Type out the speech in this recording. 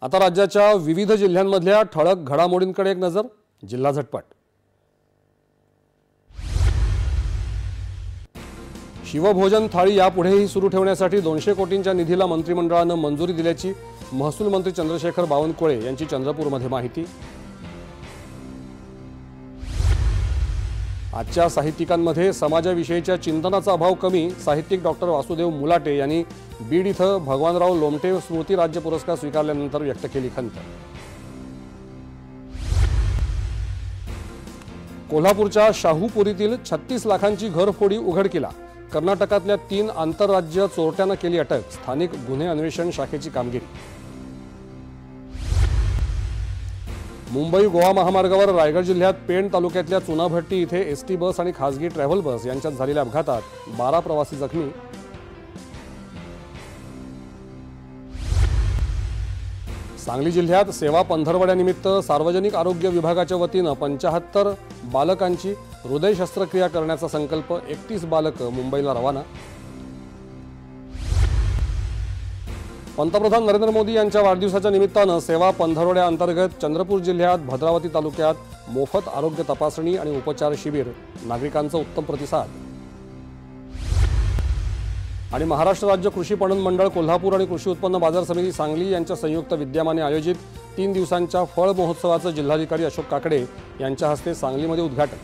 आता राज्याच्या विविध जिल्ह्यांमधल्या ठळक घडामोडींकडे एक नजर. जिल्हा झटपट. शिवभोजन थाळी यापुढेही सुरू ठेवण्यासाठी 200 कोटींच्या निधीला मंत्रिमंडळानं मंजुरी दिल्याची महसूल मंत्री चंद्रशेखर बावनकुळे यांची चंद्रपूरमध्ये माहिती. आजच्या साहित्यिकांमध्ये समाजाविषयीच्या चिंतनाचा अभाव कमी. साहित्यिक डॉक्टर वासुदेव मुलाटे यांनी बीड इथं भगवानराव लोमटे स्मृती राज्य पुरस्कार स्वीकारल्यानंतर व्यक्त केली खंत. कोल्हापूरच्या शाहूपुरीतील 36 लाखांची घरफोडी उघडकीला. कर्नाटकातल्या 3 आंतरराज्य चोरट्यांना केली अटक. स्थानिक गुन्हे अन्वेषण शाखेची कामगिरी. मुंबई गोवा महामार्गावर रायगड जिल्ह्यात पेण तालुक्यातल्या चुनाभट्टी इथे एसटी बस आणि खासगी ट्रॅव्हल बस यांच्यात झालेल्या अपघातात 12 प्रवासी जखमी. सांगली जिल्ह्यात सेवा पंधरवड्यानिमित्त सार्वजनिक आरोग्य विभागाच्या वतीनं 75 बालकांची हृदय शस्त्रक्रिया करण्याचा संकल्प. 31 बालकं मुंबईला रवाना. पंतप्रधान नरेंद्र मोदी यांच्या वाढदिवसाच्या निमित्तानं सेवा पंधरवड्याअंतर्गत चंद्रपूर जिल्ह्यात भद्रावती तालुक्यात मोफत आरोग्य तपासणी आणि उपचार शिबिर. नागरिकांचा उत्तम प्रतिसाद. आणि महाराष्ट्र राज्य कृषी पणन मंडळ कोल्हापूर आणि कृषी उत्पन्न बाजार समिती सांगली यांच्या संयुक्त विद्यमाने आयोजित 3 दिवसांच्या फळ महोत्सवाचं जिल्हाधिकारी अशोक काकडे यांच्या हस्ते सांगलीमध्ये उद्घाटन.